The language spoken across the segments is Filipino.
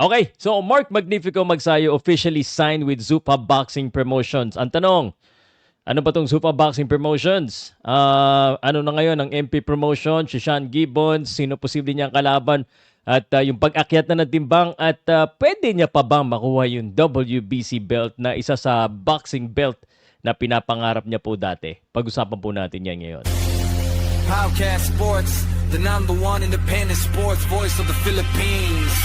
Okay, so Mark Magnifico Magsayo officially signed with Zupa Boxing Promotions. Ang tanong, ano ba tong Zupa Boxing Promotions? Ano na ngayon ang MP Promotion, si Sean Gibbons, sino posible niyang kalaban at yung pag-akyat na ng timbang at pwede niya pa bang makuha yung WBC belt na isa sa boxing belt na pinapangarap niya po dati? Pag-usapan po natin yan ngayon. Podcast Sports, the number one independent sports voice of the Philippines.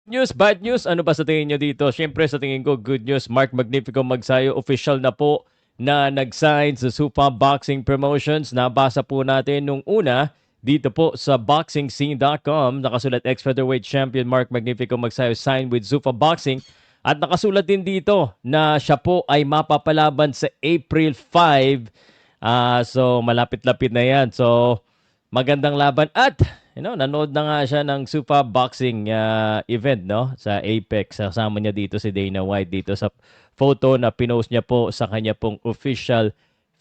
News, bad news, ano ba sa tingin nyo dito? Siyempre sa tingin ko, good news. Mark Magnifico Magsayo, official na po na nag-sign sa Supa Boxing Promotions. Nabasa po natin nung una dito po sa boxingscene.com. Nakasulat ex-featherweight champion Mark Magnifico Magsayo signed with Supa Boxing. At nakasulat din dito na siya po ay mapapalaban sa April 5. So malapit-lapit na yan. So magandang laban at nanood na nga siya ng Supa Boxing event sa Apex. Kasama niya dito si Dana White dito sa photo na pinost niya po sa kanya pong official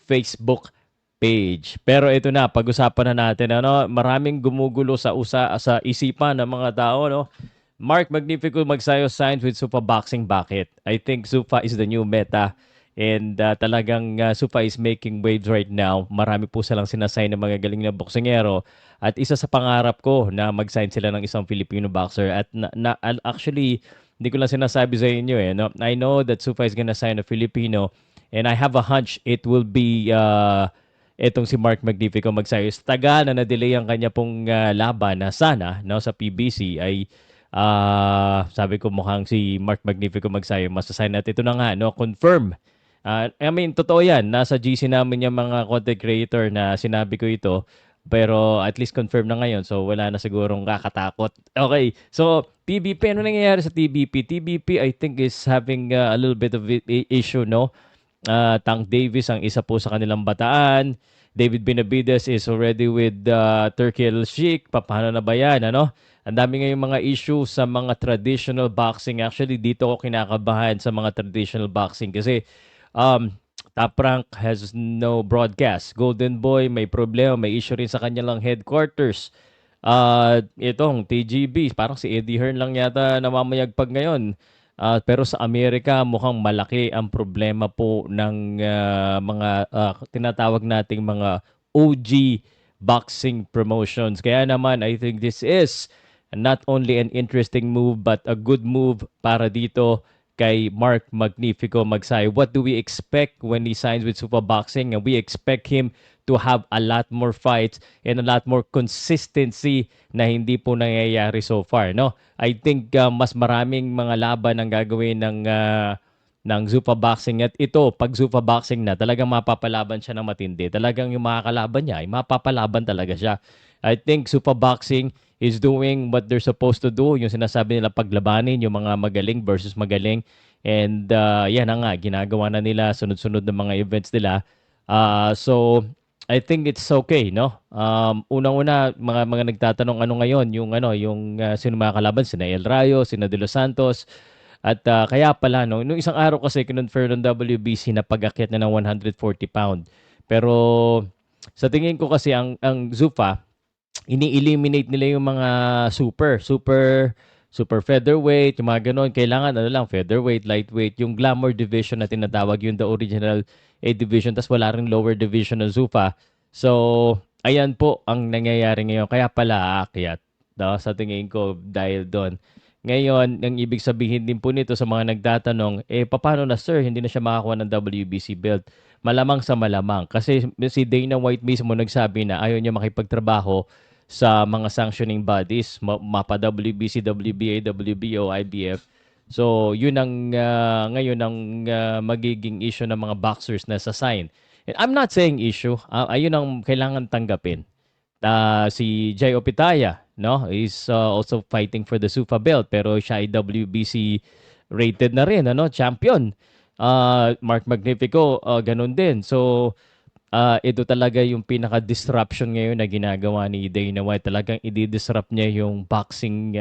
Facebook page. Pero ito na, pag-usapan na natin maraming gumugulo sa isipan ng mga tao Mark Magnifico Magsayo signs with Supa Boxing. Bakit? I think Supa is the new meta. And talagang Supa is making waves right now. Marami po silang sinasay ng mga galing na boksingero. At isa sa pangarap ko na mag-sign sila ng isang Filipino boxer. At actually, hindi ko lang sinasabi sa inyo I know that Supa is gonna sign a Filipino. And I have a hunch it will be etong si Mark Magnifico Magsayo. Tagal na na-delay ang kanya pong laban na sana sa PBC ay sabi ko mukhang si Mark Magnifico Magsayo masasign at ito na nga confirm. I mean, totoo yan. Nasa GC namin yung mga content creator na sinabi ko ito. Pero at least confirm na ngayon. So, wala na sigurong kakatakot. Okay. So, TBP. Ano nangyayari sa TBP? TBP, I think, is having a little bit of issue, Tank Davis ang isa po sa kanilang bataan. David Benavides is already with Turkey Sheik. Paano na ba yan, Ang dami ngayong mga issue sa mga traditional boxing. Actually, dito ko kinakabahan sa mga traditional boxing kasi Top Rank has no broadcast. Golden Boy may problema, may issue rin sa kanilang headquarters. Itong TGB, parang si Eddie Hearn lang yata namamayagpag ngayon. Pero sa Amerika mukhang malaki ang problema po ng mga tinatawag nating mga OG boxing promotions. Kaya naman I think this is not only an interesting move but a good move para dito kay Mark Magnifico Magsayo. What do we expect when he signs with Supa Boxing? And we expect him to have a lot more fights and a lot more consistency na hindi po nangyayari so far, I think mas maraming mga laban ang gagawin ng Zupa Boxing at ito, pag Zupa Boxing na, talagang mapapalaban siya ng matindi. Talagang yung makakalaban niya, ay mapapalaban talaga siya. I think Zupa Boxing is doing what they're supposed to do. Yung sinasabi nila paglabanin, yung mga magaling versus magaling. And yan na nga, ginagawa na nila, sunod-sunod ng mga events nila. So, I think it's okay, Unang-una, mga nagtatanong ano ngayon, yung sino mga kalaban, sina El Rayo, sina De Los Santos. At kaya pala, nung isang araw kasi kinonfirm ng WBC na pag-akyat na ng 140 pound. Pero sa tingin ko kasi ang Zupa, ini-eliminate nila yung mga super featherweight, yung mga ganon. Kailangan featherweight, lightweight, yung glamour division na tinatawag, yung the original A division, tas wala ring lower division ng Zupa. So, ayan po ang nangyayari ngayon. Kaya pala aakyat, sa tingin ko dahil doon. Ngayon, ang ibig sabihin din po nito sa mga nagtatanong, paano na sir, hindi na siya makakuha ng WBC belt? Malamang sa malamang. Kasi si Dana White mismo nagsabi na ayaw niya makipagtrabaho sa mga sanctioning bodies, mapa WBC, WBA, WBO, IBF. So, yun ang ngayon ang magiging issue ng mga boxers na sa sign. And I'm not saying issue. Ayun ang kailangan tanggapin. Si Jay Opitaya, is also fighting for the Supa belt pero siya ay WBC rated na rin, champion. Mark Magnifico, ganun din. So, ito talaga yung pinaka-disruption ngayon na ginagawa ni Dana White. Talagang i-disrupt niya yung boxing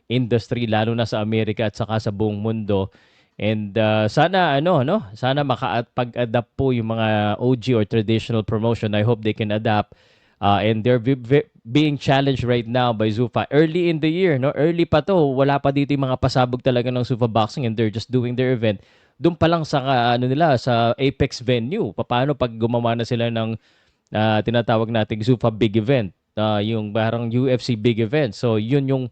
industry lalo na sa Amerika at saka sa buong mundo. And sana sana makapag-adapt po yung mga OG or traditional promotion. I hope they can adapt. And they're being challenged right now by Zuffa. Early in the year, no? Early pa to. Wala pa dito yung mga pasabog talaga ng Zuffa Boxing and they're just doing their event. Doon pa lang sa ano nila sa Apex venue. Paano pag gumawa na sila ng tinatawag nating Zuffa Big Event, yung parang UFC Big Event. So yun yung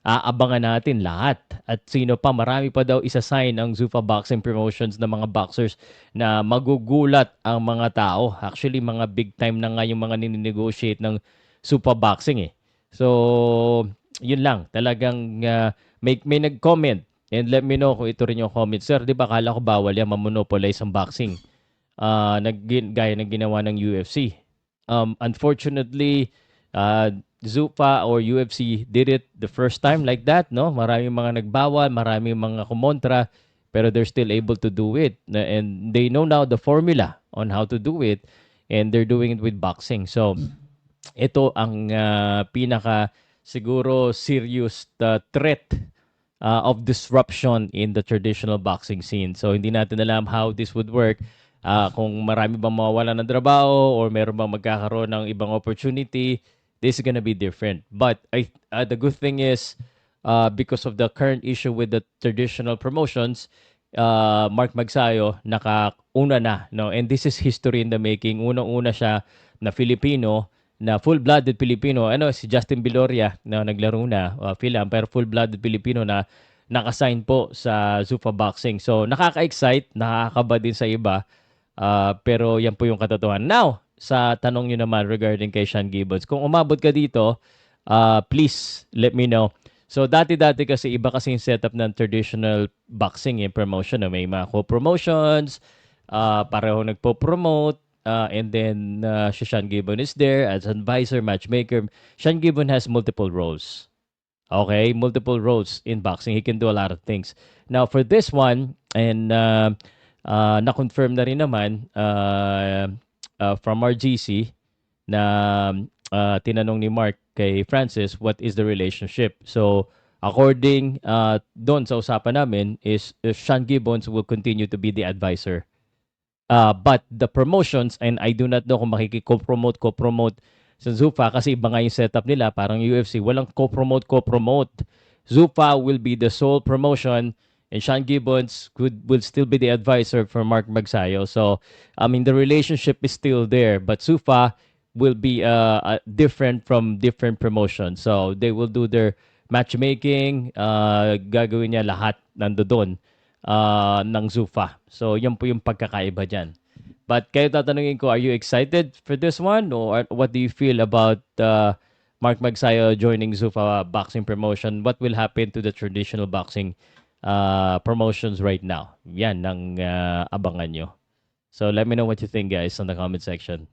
aabangan natin lahat. At sino pa, marami pa daw isa-sign ang Zuffa Boxing Promotions na mga boxers na magugulat ang mga tao. Actually, mga big time na nga yung mga nininegotiate ng Zuffa Boxing eh. So, yun lang. Talagang may nag-comment and let me know kung ito rin yung comment. Sir, di ba kala ko bawal yan mamonopolize ang boxing? Gaya ng ginawa ng UFC. Unfortunately, Zuffa or UFC did it the first time like that, no? Maraming mga nagbawal, maraming mga kumontra, pero they're still able to do it. And they know now the formula on how to do it, and they're doing it with boxing. So, ito ang pinaka siguro serious threat of disruption in the traditional boxing scene. So, hindi natin alam how this would work. Kung marami bang mawawala ng trabaho or meron bang magkakaroon ng ibang opportunity, this is gonna be different. But the good thing is, because of the current issue with the traditional promotions, Mark Magsayo nakauna na, no? And this is history in the making. Unang-una siya na Filipino, na full-blooded Filipino. Si Justin Viloria na naglaro na Philam, pero full-blooded Filipino na nakasign po sa Zuffa Boxing. So nakaka-excite, nakakaba din sa iba. Pero yan po yung katotohanan. Now, sa tanong nyo naman regarding kay Sean Gibbons, kung umabot ka dito, please let me know. So, dati-dati kasi iba kasi yung setup ng traditional boxing yung promotion. May mga co-promotions, pareho nagpo-promote, and then si Sean Gibbons is there as advisor, matchmaker. Sean Gibbons has multiple roles. Okay? Multiple roles in boxing. He can do a lot of things. Now, for this one, and na-confirm na rin naman, from our GC na tinanong ni Mark kay Francis, what is the relationship? So, according doon sa usapan namin is Sean Gibbons will continue to be the advisor. But the promotions, and I do not know kung makiki-co-promote sa Zuffa kasi iba nga yung setup nila, parang UFC, walang co-promote. Zuffa will be the sole promotion and Sean Gibbons will still be the advisor for Mark Magsayo. So, I mean, the relationship is still there, but Zuffa will be different from different promotions. So, they will do their matchmaking, gagawin niya lahat nandoon ng Zuffa. So, yun po yung pagkakaiba dyan. But kayo tatanungin ko, are you excited for this one? Or what do you feel about Mark Magsayo joining Zuffa Boxing Promotion? What will happen to the traditional boxing promotions right now? Yan ang abangan nyo. So let me know what you think, guys, on the comment section.